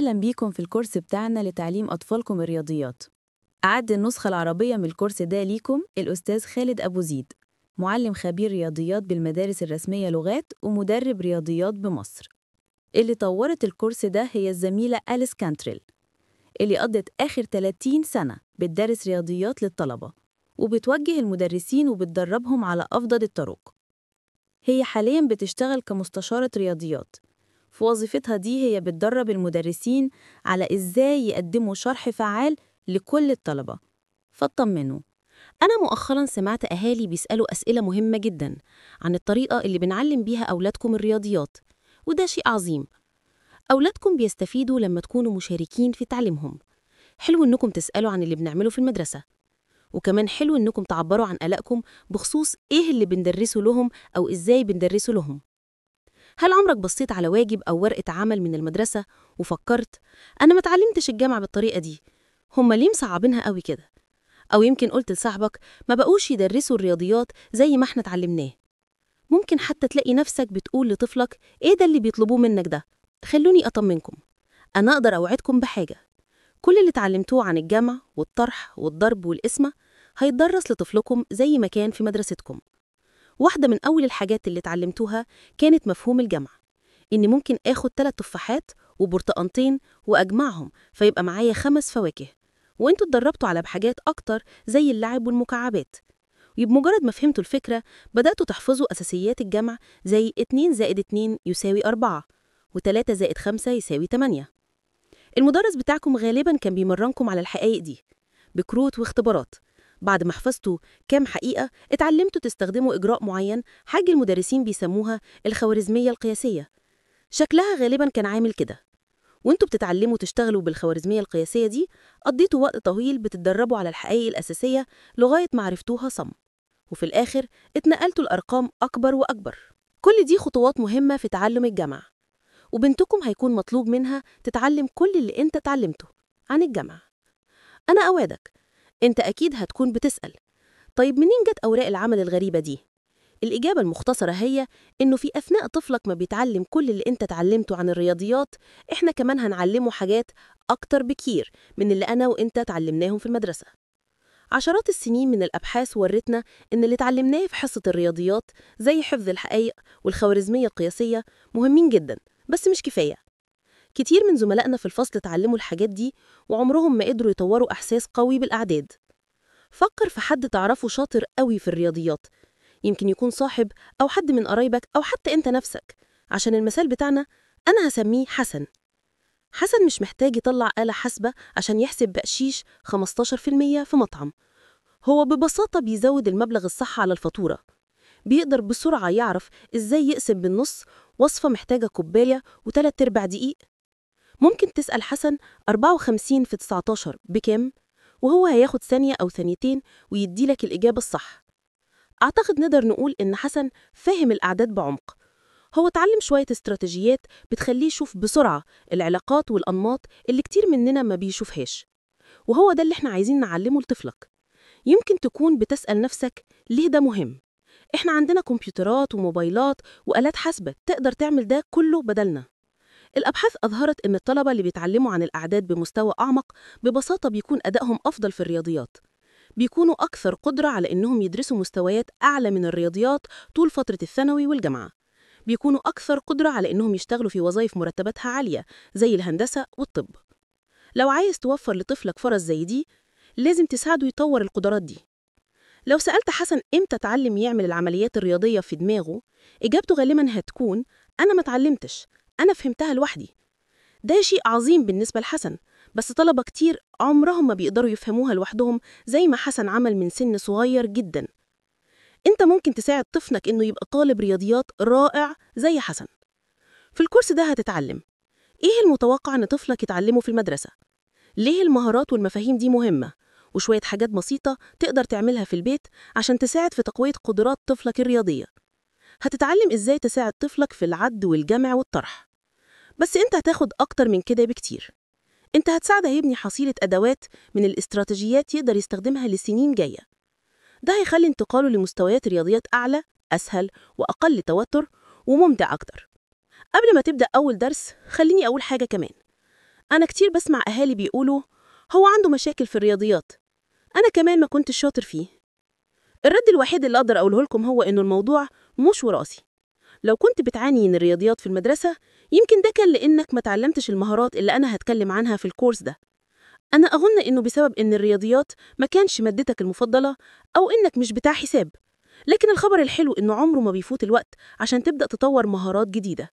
أهلا بيكم في الكورس بتاعنا لتعليم أطفالكم الرياضيات. أعد النسخة العربية من الكورس ده ليكم الأستاذ خالد أبو زيد، معلم خبير رياضيات بالمدارس الرسمية لغات ومدرب رياضيات بمصر. اللي طورت الكورس ده هي الزميلة أليس كانتريل، اللي قضت آخر 30 سنة بتدرس رياضيات للطلبة وبتوجه المدرسين وبتدربهم على أفضل الطرق. هي حالياً بتشتغل كمستشارة رياضيات. في وظيفتها دي هي بتدرب المدرسين على إزاي يقدموا شرح فعال لكل الطلبة. فاطمنوا. أنا مؤخراً سمعت أهالي بيسألوا أسئلة مهمة جداً عن الطريقة اللي بنعلم بيها أولادكم الرياضيات، وده شيء عظيم. أولادكم بيستفيدوا لما تكونوا مشاركين في تعليمهم. حلو إنكم تسألوا عن اللي بنعمله في المدرسة، وكمان حلو إنكم تعبروا عن قلقكم بخصوص إيه اللي بندرسه لهم أو إزاي بندرسه لهم. هل عمرك بصيت على واجب أو ورقة عمل من المدرسة وفكرت أنا ما اتعلمتش الجامعة بالطريقة دي، هما ليه مصعبينها قوي كده؟ أو يمكن قلت لصاحبك ما بقوش يدرسوا الرياضيات زي ما احنا اتعلمناه. ممكن حتى تلاقي نفسك بتقول لطفلك إيه ده اللي بيطلبوه منك ده؟ خلوني أطمنكم، أنا أقدر أوعدكم بحاجة: كل اللي اتعلمتوه عن الجمع والطرح والضرب والقسمة هيتدرس لطفلكم زي ما كان في مدرستكم. واحدة من أول الحاجات اللي اتعلمتوها كانت مفهوم الجمع، إني ممكن آخد 3 تفاحات وبرتقانتين وأجمعهم فيبقى معايا 5 فواكه، وإنتوا اتدربتوا على بحاجات أكتر زي اللعب والمكعبات. وبمجرد ما فهمتوا الفكرة بدأتوا تحفظوا أساسيات الجمع زي 2 زائد 2 يساوي 4 و3 زائد 5 يساوي 8. المدرس بتاعكم غالبا كان بيمرنكم على الحقائق دي بكروت واختبارات. بعد ما حفظتوا كام حقيقة اتعلمتوا تستخدموا إجراء معين، حاجة المدرسين بيسموها الخوارزمية القياسية. شكلها غالبا كان عامل كده. وانتوا بتتعلموا تشتغلوا بالخوارزمية القياسية دي قضيتوا وقت طويل بتتدربوا على الحقائق الأساسية لغاية ما عرفتوها صم، وفي الآخر اتنقلتوا الأرقام أكبر وأكبر. كل دي خطوات مهمة في تعلم الجمع، وبنتكم هيكون مطلوب منها تتعلم كل اللي انت اتعلمته عن الجمع. أنا أوعدك انت أكيد هتكون بتسأل طيب منين جت أوراق العمل الغريبة دي؟ الإجابة المختصرة هي إنه في أثناء طفلك ما بيتعلم كل اللي أنت اتعلمته عن الرياضيات، إحنا كمان هنعلمه حاجات أكتر بكير من اللي أنا وإنت اتعلمناهم في المدرسة. عشرات السنين من الأبحاث ورتنا إن اللي اتعلمناه في حصة الرياضيات زي حفظ الحقائق والخوارزمية القياسية مهمين جدا، بس مش كفاية. كتير من زملائنا في الفصل اتعلموا الحاجات دي وعمرهم ما قدروا يطوروا إحساس قوي بالأعداد. فكر في حد تعرفه شاطر قوي في الرياضيات، يمكن يكون صاحب أو حد من قرايبك أو حتى أنت نفسك. عشان المثال بتاعنا أنا هسميه حسن. حسن مش محتاج يطلع آلة حاسبة عشان يحسب بقشيش 15% في مطعم، هو ببساطة بيزود المبلغ الصح على الفاتورة. بيقدر بسرعة يعرف إزاي يقسم بالنص وصفة محتاجة كوباية و3/4 دقيق. ممكن تسأل حسن 54 في 19 بكام؟ وهو هياخد ثانية أو ثانيتين ويديلك الإجابة الصح. أعتقد نقدر نقول إن حسن فهم الأعداد بعمق. هو اتعلم شوية استراتيجيات بتخليه يشوف بسرعة العلاقات والأنماط اللي كتير مننا ما بيشوفهاش، وهو ده اللي احنا عايزين نعلمه لطفلك. يمكن تكون بتسأل نفسك ليه ده مهم؟ احنا عندنا كمبيوترات وموبايلات وآلات حاسبة تقدر تعمل ده كله بدلنا. الأبحاث أظهرت إن الطلبة اللي بيتعلموا عن الأعداد بمستوى أعمق ببساطة بيكون أدائهم أفضل في الرياضيات، بيكونوا أكثر قدرة على إنهم يدرسوا مستويات أعلى من الرياضيات طول فترة الثانوي والجامعة، بيكونوا أكثر قدرة على إنهم يشتغلوا في وظائف مرتباتها عالية زي الهندسة والطب. لو عايز توفر لطفلك فرص زي دي لازم تساعده يطور القدرات دي. لو سألت حسن إمتى اتعلم يعمل العمليات الرياضية في دماغه، إجابته غالباً هتكون أنا ما اتعلمتش، أنا فهمتها لوحدي. ده شيء عظيم بالنسبة لحسن، بس طلبة كتير عمرهم ما بيقدروا يفهموها لوحدهم زي ما حسن عمل من سن صغير جدا. انت ممكن تساعد طفلك انه يبقى طالب رياضيات رائع زي حسن. في الكورس ده هتتعلم ايه المتوقع ان طفلك يتعلمه في المدرسة، ليه المهارات والمفاهيم دي مهمة، وشوية حاجات بسيطة تقدر تعملها في البيت عشان تساعد في تقوية قدرات طفلك الرياضية. هتتعلم ازاي تساعد طفلك في العد والجمع والطرح. بس انت هتاخد اكتر من كده بكتير. انت هتساعده يبني حصيلة أدوات من الاستراتيجيات يقدر يستخدمها لسنين جاية. ده هيخلي انتقاله لمستويات رياضيات أعلى أسهل وأقل توتر وممتع أكتر. قبل ما تبدأ أول درس خليني أقول حاجة كمان. أنا كتير بسمع أهالي بيقولوا هو عنده مشاكل في الرياضيات، أنا كمان ما كنتش شاطر فيه. الرد الوحيد اللي أقدر أقوله لكم هو إنه الموضوع مش وراثي. لو كنت بتعاني من الرياضيات في المدرسة، يمكن ده كان لأنك ما تعلمتش المهارات اللي أنا هتكلم عنها في الكورس ده. أنا أظن إنه بسبب إن الرياضيات ما كانش مادتك المفضلة أو إنك مش بتاع حساب. لكن الخبر الحلو إنه عمره ما بيفوت الوقت عشان تبدأ تطور مهارات جديدة.